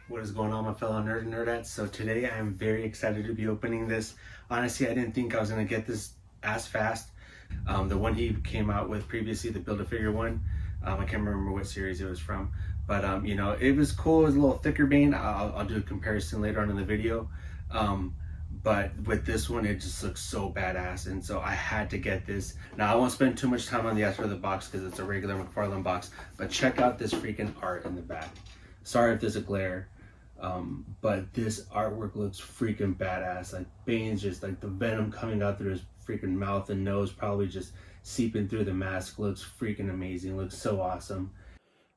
What is going on, my fellow nerd and nerdettes? So today I am very excited to be opening this. Honestly, I didn't think I was going to get this as fast. The one he came out with previously, the Build-A-Figure one, I can't remember what series it was from. But, you know, it was cool. It was a little thicker Bane. I'll do a comparison later on in the video. But with this one, it just looks so badass. And so I had to get this. Now, I won't spend too much time on the outside of the box because it's a regular McFarlane box. But check out this freaking art in the back. Sorry if there's a glare. But this artwork looks freaking badass. Like Bane's just like the venom coming out through his freaking mouth and nose, probably just seeping through the mask. Looks freaking amazing. Looks so awesome.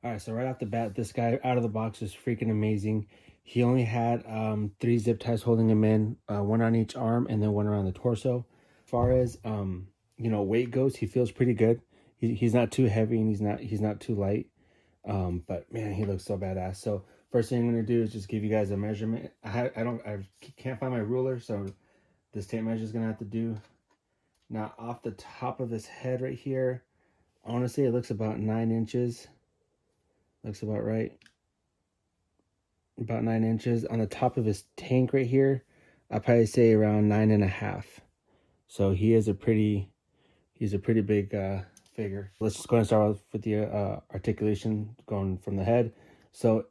All right, so right off the bat, this guy out of the box is freaking amazing. He only had 3 zip ties holding him in, 1 on each arm and then 1 around the torso. As far as you know, weight goes, he feels pretty good. He's not too heavy and he's not too light. But man, he looks so badass. So first thing I'm gonna do is just give you guys a measurement. I can't find my ruler, so this tape measure is gonna have to do. Now off the top of his head right here, honestly, it looks about 9 inches. Looks about right. About 9 inches. On the top of his tank right here, I'd probably say around 9.5. So he is he's a pretty big figure. Let's just go ahead and start off with the articulation going from the head. So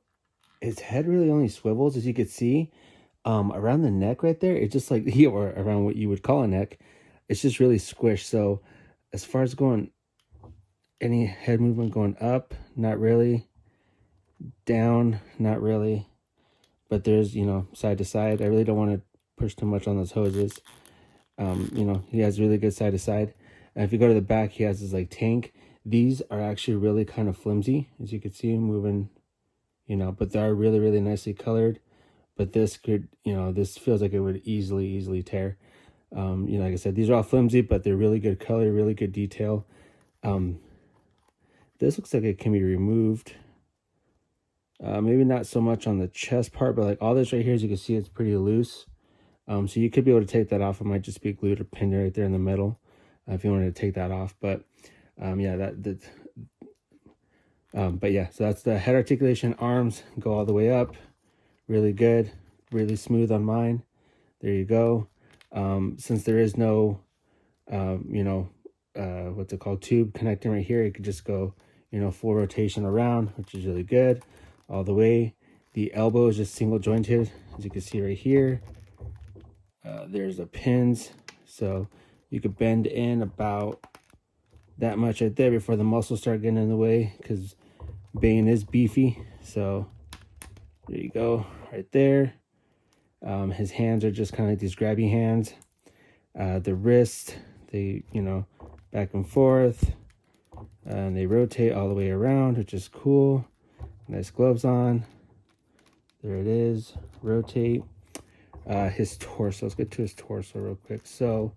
his head really only swivels, as you can see. Around the neck right there, it's just like, or around what you would call a neck, it's just really squished. So as far as going, any head movement going up, not really. Down, not really. But there's, you know, side to side. I really don't want to push too much on those hoses. You know, he has really good side to side. And if you go to the back, he has his like tank. These are actually really kind of flimsy, as you can see, moving, you know, but they are really, really nicely colored. But this could, you know, this feels like it would easily tear. You know, like I said, these are all flimsy, but they're really good color, really good detail. This looks like it can be removed. Maybe not so much on the chest part, but like all this right here, as you can see, it's pretty loose. So you could be able to take that off. It might just be glued or pinned right there in the middle if you wanted to take that off. But yeah, but yeah, so that's the head articulation. Arms go all the way up, really good, really smooth on mine. There you go. Since there is no, you know, what's it called, tube connecting right here, you could just go, you know, full rotation around, which is really good. All the way. The elbow is just single jointed, as you can see right here. There's the pins, so you could bend in about that much right there before the muscles start getting in the way, because Bane is beefy. So there you go, right there. His hands are just kind of like these grabby hands. The wrists, they, you know, back and forth, and they rotate all the way around, which is cool. Nice gloves on. There it is. Rotate. His torso. Let's get to his torso real quick. So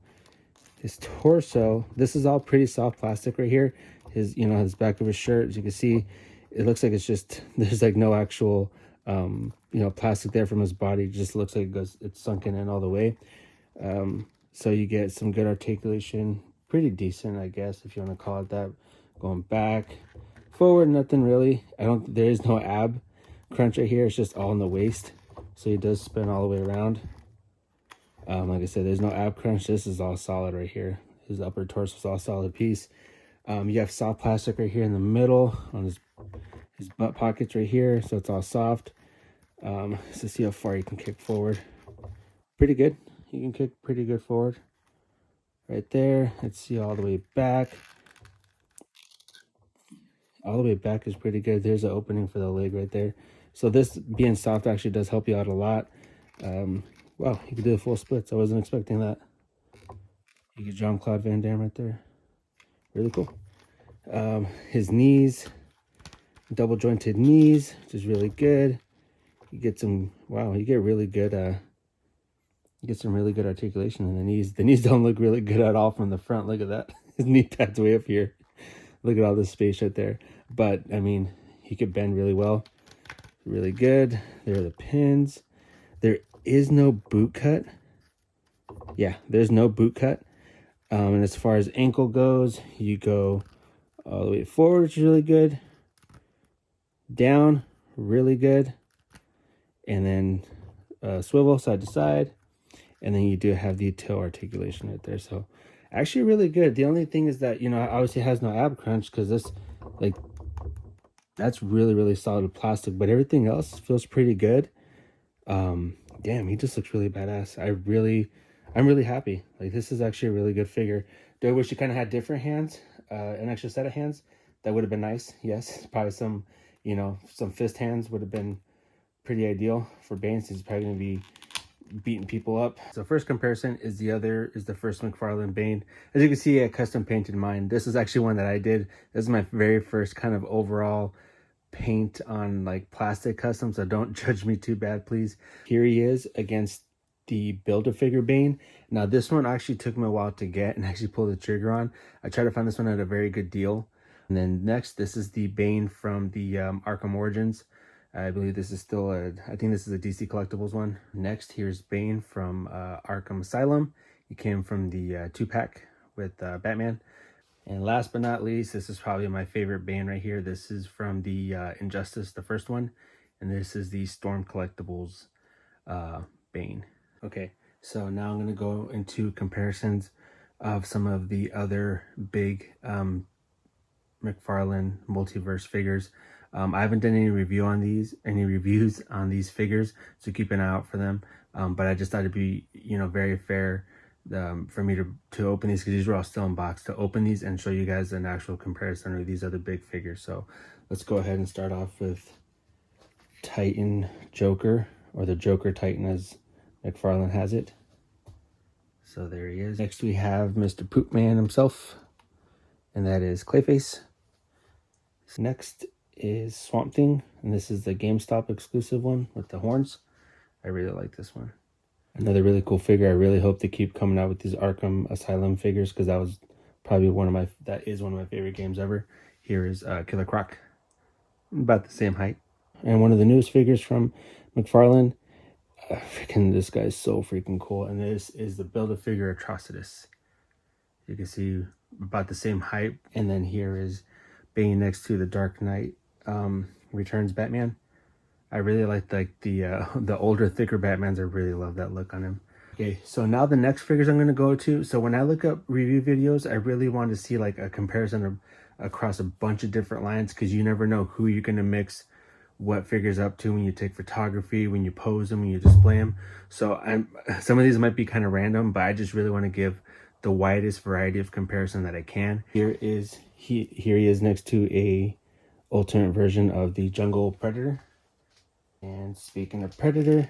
his torso, this is all pretty soft plastic right here. His, you know, his back of his shirt, as you can see, it looks like it's just, there's like no actual, you know, plastic there from his body. It just looks like it's sunken in all the way. So you get some good articulation. Pretty decent, I guess, if you want to call it that. Going back. Forward, nothing really. There is no ab crunch right here. It's just all in the waist. So he does spin all the way around. Like I said, there's no ab crunch. This is all solid right here. His upper torso is all solid piece. You have soft plastic right here in the middle on his butt pockets right here. So it's all soft. So see how far you can kick forward. Pretty good. You can kick pretty good forward. Right there. Let's see all the way back. All the way back is pretty good. There's an opening for the leg right there. So this being soft actually does help you out a lot. Wow, you can do the full splits. I wasn't expecting that. You get Jean-Claude Van Damme right there. Really cool. His knees, double jointed knees, which is really good. You get some, wow, you get really good, you get some really good articulation in the knees. The knees don't look really good at all from the front. Look at that. His knee pad's way up here. Look at all this space right there. But, I mean, he could bend really well. Really good. There are the pins. There is no boot cut. Yeah, there's no boot cut. And as far as ankle goes, you go All the way forward, which is really good. Down, really good. And then swivel side to side. And then you do have the tail articulation right there. So actually really good. The only thing is that, you know, obviously it has no ab crunch because this, like, that's really, really solid plastic. But everything else feels pretty good. Damn, he just looks really badass. I'm really happy. Like, this is actually a really good figure. Do I wish he kind of had different hands, an extra set of hands? That would have been nice. Yes, probably some, you know, some fist hands would have been pretty ideal for Bane, since he's probably gonna be beating people up. So first comparison is the first McFarlane Bane. As you can see, I custom painted mine. This is actually one that I did. This is my very first kind of overall paint on like plastic custom, so don't judge me too bad, please. Here he is against the Build-A-Figure Bane. Now this one actually took me a while to get and actually pull the trigger on. I tried to find this one at a very good deal. And then next, this is the Bane from the Arkham Origins. I believe this is still I think this is a DC Collectibles one. Next, here's Bane from Arkham Asylum. He came from the 2-pack with Batman. And last but not least, this is probably my favorite Bane right here. This is from the Injustice, the first one. And this is the Storm Collectibles Bane. Okay, so now I'm going to go into comparisons of some of the other big McFarlane Multiverse figures. I haven't done any reviews on these figures, so keep an eye out for them. But I just thought it'd be, you know, very fair for me to open these, because these were all still in box, to open these and show you guys an actual comparison of these other big figures. So let's go ahead and start off with Titan Joker, or the Joker Titan as McFarlane has it. So there he is. Next we have Mr. Poopman himself, and that is Clayface. Next is Swamp Thing, and this is the GameStop exclusive one with the horns. I really like this one. Another really cool figure. I really hope they keep coming out with these Arkham Asylum figures, because that is one of my favorite games ever. Here is Killer Croc, about the same height. And one of the newest figures from McFarlane. Freaking, this guy's so freaking cool. And this is the Build-A-Figure Atrocitus. You can see about the same height. And then here is Bane next to the Dark Knight Returns Batman. I really like the older, thicker Batmans. I really love that look on him. Okay, so now the next figures I'm going to go to. So when I look up review videos, I really want to see like a comparison across a bunch of different lines, because you never know who you're going to mix what figures up to when you take photography, when you pose them, when you display them. So some of these might be kind of random, but I just really want to give the widest variety of comparison that I can. Here he is next to a alternate version of the Jungle Predator. And speaking of Predator,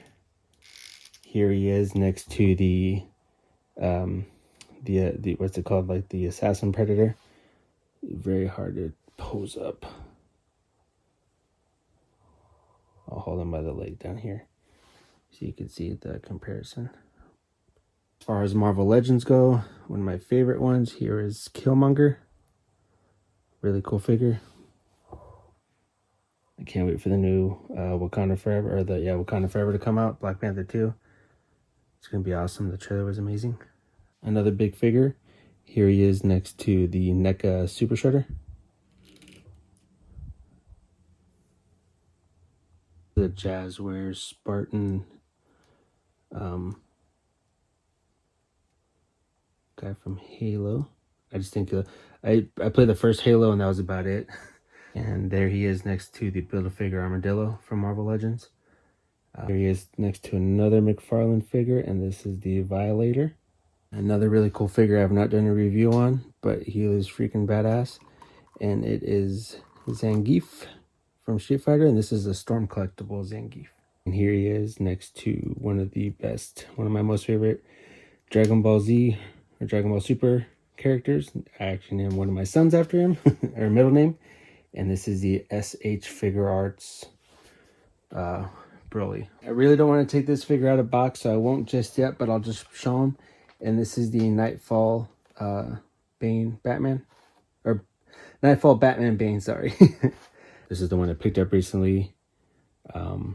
here he is next to the what's it called, like the Assassin Predator. Very hard to pose up. I'll hold him by the leg down here so you can see the comparison. As far as Marvel Legends go, one of my favorite ones here is Killmonger. Really cool figure. I can't wait for the new Wakanda Forever, Wakanda Forever to come out. Black Panther 2. It's going to be awesome. The trailer was amazing. Another big figure. Here he is next to the NECA Super Shredder. The Jazzwares Spartan guy from Halo. I just think I played the first Halo and that was about it. And there he is next to the Build-A-Figure Armadillo from Marvel Legends. Here he is next to another McFarlane figure, and this is the Violator. Another really cool figure I have not done a review on, but he is freaking badass. And it is Zangief from Street Fighter, and this is a Storm Collectible Zangief. And here he is next to one of my most favorite Dragon Ball Z or Dragon Ball Super characters. I actually named one of my sons after him, or middle name. And this is the SH Figure Arts Broly. I really don't want to take this figure out of box, so I won't just yet, but I'll just show him. And this is the Nightfall Bane Batman. Or Nightfall Batman Bane, sorry. This is the one I picked up recently. The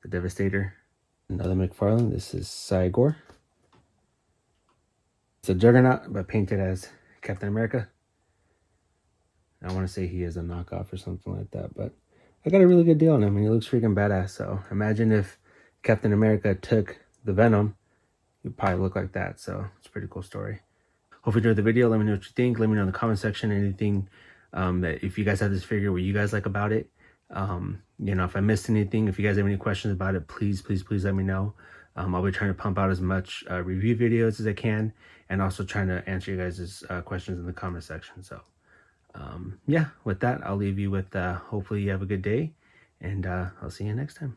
Devastator. Another McFarlane. This is Cygor. It's a Juggernaut, but painted as Captain America. I want to say he is a knockoff or something like that, but I got a really good deal on him, and he looks freaking badass. So imagine if Captain America took the Venom, he'd probably look like that. So it's a pretty cool story. Hope you enjoyed the video. Let me know what you think. Let me know in the comment section anything that if you guys have this figure, what you guys like about it. You know, if I missed anything, if you guys have any questions about it, please let me know. I'll be trying to pump out as much review videos as I can, and also trying to answer you guys' questions in the comment section. So yeah, with that, I'll leave you with hopefully you have a good day, and I'll see you next time.